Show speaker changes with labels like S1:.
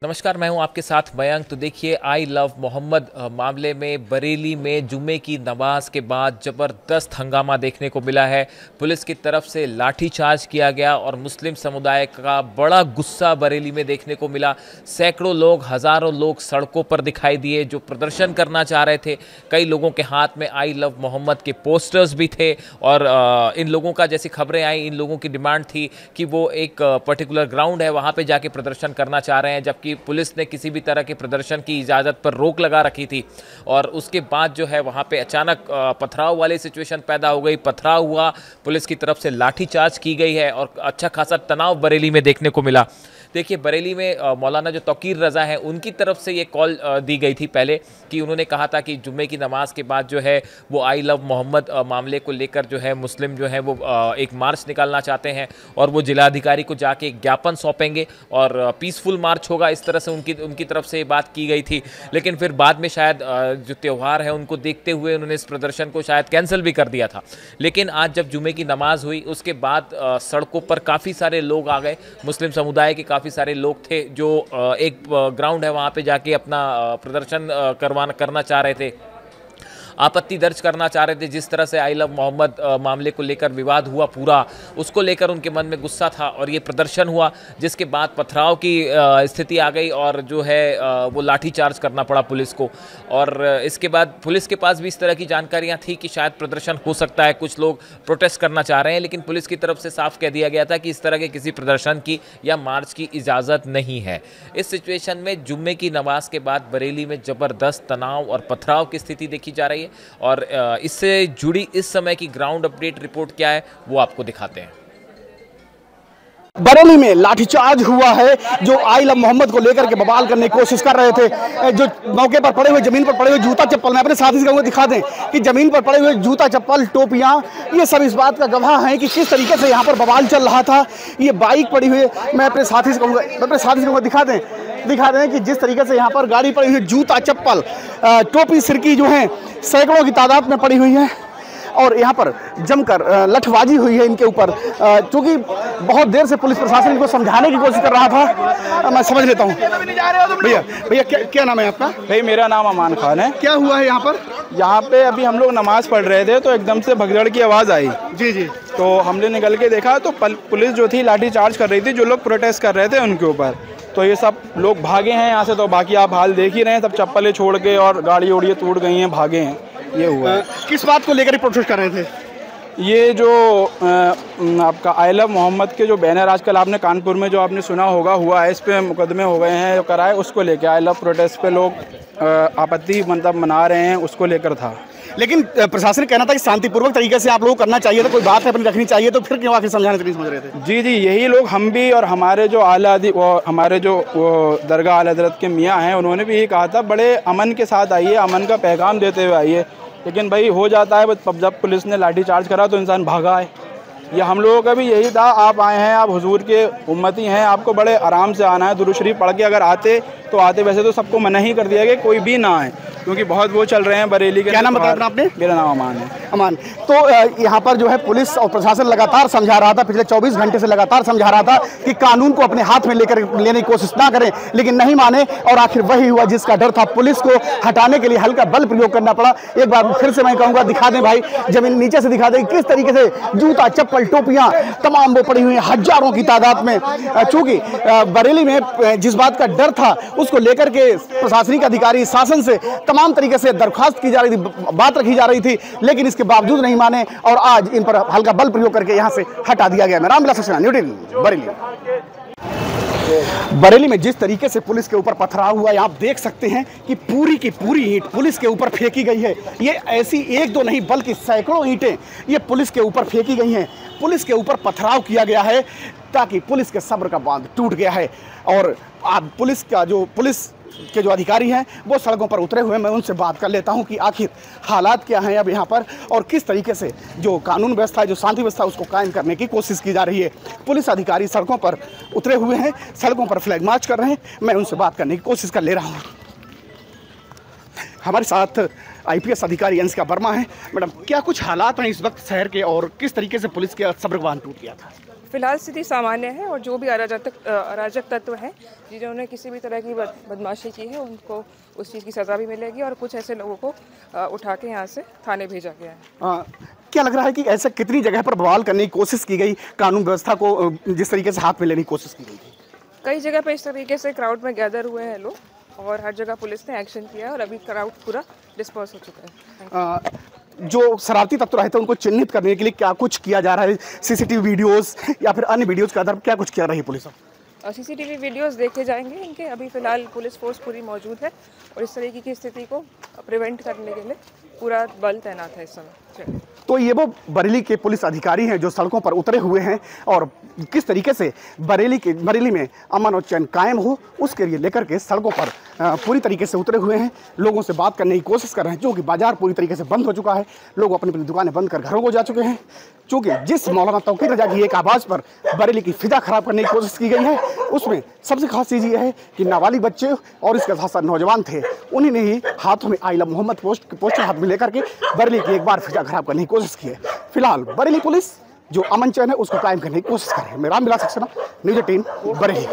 S1: नमस्कार, मैं हूं आपके साथ मयंक। तो देखिए, आई लव मोहम्मद मामले में बरेली में जुम्मे की नमाज के बाद ज़बरदस्त हंगामा देखने को मिला है। पुलिस की तरफ से लाठीचार्ज किया गया और मुस्लिम समुदाय का बड़ा गुस्सा बरेली में देखने को मिला। सैकड़ों लोग, हज़ारों लोग सड़कों पर दिखाई दिए जो प्रदर्शन करना चाह रहे थे। कई लोगों के हाथ में आई लव मोहम्मद के पोस्टर्स भी थे और इन लोगों का, जैसी खबरें आई, इन लोगों की डिमांड थी कि वो एक पर्टिकुलर ग्राउंड है, वहाँ पर जाके प्रदर्शन करना चाह रहे हैं, जबकि पुलिस ने किसी भी तरह के प्रदर्शन की इजाज़त पर रोक लगा रखी थी। और उसके बाद जो है वहाँ पे अचानक पथराव वाली सिचुएशन पैदा हो गई। पथराव हुआ, पुलिस की तरफ से लाठीचार्ज की गई है और अच्छा खासा तनाव बरेली में देखने को मिला। देखिए, बरेली में मौलाना जो तौकीर रज़ा हैं, उनकी तरफ से ये कॉल दी गई थी पहले कि उन्होंने कहा था कि जुम्मे की नमाज के बाद जो है वो आई लव मोहम्मद मामले को लेकर जो है मुस्लिम जो है वो एक मार्च निकालना चाहते हैं और वो जिलाधिकारी को जाके एक ज्ञापन सौंपेंगे और पीसफुल मार्च होगा। इस तरह से उनकी तरफ से बात की गई थी। लेकिन फिर बाद में शायद जो त्यौहार है उनको देखते हुए उन्होंने इस प्रदर्शन को शायद कैंसिल भी कर दिया था। लेकिन आज जब जुम्मे की नमाज हुई उसके बाद सड़कों पर काफ़ी सारे लोग आ गए। मुस्लिम समुदाय के काफ़ी सारे लोग थे जो एक ग्राउंड है वहाँ पे जाके अपना प्रदर्शन करना चाह रहे थे, आपत्ति दर्ज करना चाह रहे थे। जिस तरह से आई लव मोहम्मद मामले को लेकर विवाद हुआ पूरा, उसको लेकर उनके मन में गुस्सा था और ये प्रदर्शन हुआ, जिसके बाद पथराव की स्थिति आ गई और जो है वो लाठीचार्ज करना पड़ा पुलिस को। और इसके बाद पुलिस के पास भी इस तरह की जानकारियां थी कि शायद प्रदर्शन हो सकता है, कुछ लोग प्रोटेस्ट करना चाह रहे हैं, लेकिन पुलिस की तरफ से साफ कह दिया गया था कि इस तरह के किसी प्रदर्शन की या मार्च की इजाज़त नहीं है। इस सिचुएशन में जुम्मे की नमाज के बाद बरेली में ज़बरदस्त तनाव और पथराव की स्थिति देखी जा रही है और इससे जुड़ी इस समय की ग्राउंड अपडेट रिपोर्ट क्या है वो आपको दिखाते हैं।
S2: बरेली में लाठीचार्ज हुआ है। जो आई लव मोहम्मद को लेकर के बवाल करने की कोशिश कर रहे थे, जो मौके पर पड़े हुए, जमीन पर पड़े हुए जूता चप्पल, मैं अपने साथी से दिखा दें कि जमीन पर पड़े हुए जूता चप्पल, टोपियां, ये सब इस बात का गवाह हैं कि किस तरीके से यहाँ पर बवाल चल रहा था। ये बाइक पड़ी हुई, मैं अपने साथी से कहूँगा दिखा दें कि जिस तरीके से यहाँ पर गाड़ी पड़ी हुई, जूता चप्पल, टोपी, सिरकी जो है सैकड़ों की तादाद में पड़ी हुई है और यहाँ पर जमकर लठबाजी हुई है इनके ऊपर। क्योंकि बहुत देर से पुलिस प्रशासन इनको समझाने की कोशिश कर रहा था। मैं समझ लेता हूँ। भैया क्या नाम है आपका?
S3: भाई, मेरा नाम अमान खान है।
S2: क्या हुआ है यहाँ पर?
S3: यहाँ पे अभी हम लोग नमाज पढ़ रहे थे तो एकदम से भगदड़ की आवाज़ आई।
S2: जी।
S3: तो हमने निकल के देखा तो पुलिस जो थी लाठी चार्ज कर रही थी, जो लोग प्रोटेस्ट कर रहे थे उनके ऊपर। तो ये सब लोग भागे हैं यहाँ से। तो बाकी आप हाल देख ही रहे हैं, सब चप्पलें छोड़ के और गाड़ी उड़िए टूट गई हैं, भागे हैं। ये हुआ है।
S2: किस बात को लेकर प्रोटेस्ट कर रहे थे?
S3: ये जो आपका आई लव मोहम्मद के जो बैनर आजकल आपने कानपुर में जो आपने सुना होगा हुआ है, इस पे मुकदमे हो गए हैं जो कराए, उसको लेकर आई लव प्रोटेस्ट पे लोग आपत्ति मतलब मना रहे हैं, उसको लेकर था।
S2: लेकिन प्रशासन कहना था कि शांतिपूर्वक तरीके से आप लोगों को करना चाहिए था, कोई बात है अपनी रखनी चाहिए, तो फिर क्यों आखिर समझाने नहीं समझ रहे थे?
S3: जी, यही लोग, हम भी और हमारे जो हमारे जो दरगाह आला हज़रत के मियाँ हैं, उन्होंने भी यही कहा था बड़े अमन के साथ आइए, अमन का पैगाम देते हुए आइए। लेकिन भाई हो जाता है, जब पुलिस ने लाठीचार्ज करा तो इंसान भागा है। ये हम लोगों का भी यही था, आप आए हैं, आप हुजूर के उम्मती हैं, आपको बड़े आराम से आना है, दुरूद शरीफ पढ़ के अगर आते तो आते। वैसे तो सबको मना ही कर दिया कि कोई भी ना आए, क्योंकि बहुत वो चल रहे हैं बरेली के।
S2: क्या नाम बताया आपने?
S3: मेरा नाम अमान है।
S2: अमान। तो यहाँ पर जो है पुलिस और प्रशासन लगातार समझा रहा था, पिछले 24 घंटे से लगातार समझा रहा था कि कानून को अपने हाथ में लेने की कोशिश ना करें, लेकिन नहीं माने और आखिर वही हुआ जिसका डर था। पुलिस को हटाने के लिए हल्का बल प्रयोग करना पड़ा। एक बार फिर से मैं कहूँगा, दिखा दें भाई, जमीन नीचे से दिखा दें किस तरीके से जूता चप्पल टोपियाँ तमाम वो पड़ी हुई हैं हजारों की तादाद में। चूँकि बरेली में जिस बात का डर था उसको लेकर के प्रशासनिक अधिकारी शासन से तमाम तरीके से दरख्वास्त की जा रही थी, बात रखी जा रही थी, लेकिन इसके बावजूद नहीं माने और आज इन पर हल्का बल प्रयोग करके यहाँ से हटा दिया गया। मैं रामविलास सक्सेना, न्यू दिल्ली, बरेली। बरेली में जिस तरीके से पुलिस के ऊपर पथराव हुआ है, आप देख सकते हैं कि पूरी की पूरी ईंट पुलिस के ऊपर फेंकी गई है। ये ऐसी एक दो नहीं बल्कि सैकड़ों ईंटें ये पुलिस के ऊपर फेंकी गई हैं। पुलिस के ऊपर पथराव किया गया है ताकि पुलिस के सब्र का बांध टूट गया है। और अब पुलिस के जो अधिकारी हैं वो सड़कों पर उतरे हुए, मैं उनसे बात कर लेता हूं कि आखिर हालात क्या हैं अब यहाँ पर और किस तरीके से जो कानून व्यवस्था है, जो शांति व्यवस्था है, उसको कायम करने की कोशिश की जा रही है। पुलिस अधिकारी सड़कों पर उतरे हुए हैं, सड़कों पर फ्लैग मार्च कर रहे हैं, मैं उनसे बात करने की कोशिश कर ले रहा हूँ। हमारे साथ IPS अधिकारी अंशिका वर्मा है। मैडम, क्या कुछ हालात हैं इस वक्त शहर के और किस तरीके से पुलिस के सब्र का बांध टूट गया था?
S4: फिलहाल स्थिति सामान्य है और जो भी अराजक तत्व हैं जिन्होंने किसी भी तरह की बदमाशी की है उनको उस चीज़ की सज़ा भी मिलेगी और कुछ ऐसे लोगों को उठा के यहाँ से थाने भेजा गया है।
S2: क्या लग रहा है कि ऐसा कितनी जगह पर बवाल करने की कोशिश की गई, कानून व्यवस्था को जिस तरीके से हाथ में लेने की कोशिश की गई थी?
S4: कई जगह पे इस तरीके से क्राउड में गैदर हुए हैं लोग और हर जगह पुलिस ने एक्शन किया और अभी क्राउड पूरा डिस्पर्स हो चुका है।
S2: जो शरारती तत्व रहते हैं उनको चिन्हित करने के लिए क्या कुछ किया जा रहा है? सीसीटीवी वीडियोस या फिर अन्य वीडियोस के आधार पर क्या कुछ किया रही है पुलिस?
S4: सीसीटीवी वीडियोस देखे जाएंगे इनके। अभी फ़िलहाल पुलिस फोर्स पूरी मौजूद है और इस तरीके की स्थिति को प्रिवेंट करने के लिए पूरा बल तैनात है इस समय।
S2: तो ये वो बरेली के पुलिस अधिकारी हैं जो सड़कों पर उतरे हुए हैं और किस तरीके से बरेली में अमन और चैन कायम हो उसके लिए लेकर के सड़कों पर पूरी तरीके से उतरे हुए हैं। लोगों से बात करने की कोशिश कर रहे हैं, जो कि बाजार पूरी तरीके से बंद हो चुका है। लोग अपनी अपनी दुकानें बंद कर घरों को जा चुके हैं, क्योंकि जिस मौलाना तौकीर रजा की एक आवाज़ पर बरेली की फिजा खराब करने की कोशिश की गई है उसमें सबसे खास चीज़ ये है कि नाबालिग बच्चे और इसके साथ साथ नौजवान थे, उन्हीं ने ही हाथों में आई लव मोहम्मद पोस्टर हाथ में लेकर के बरेली की एक बार फिजा खराब करने की कोशिश की है। फिलहाल बरेली पुलिस जो अमन चैन है उसको कायम करने की कोशिश कर रही है। मैं रामविलास सक्सेना, न्यूज़ 18 बरेली।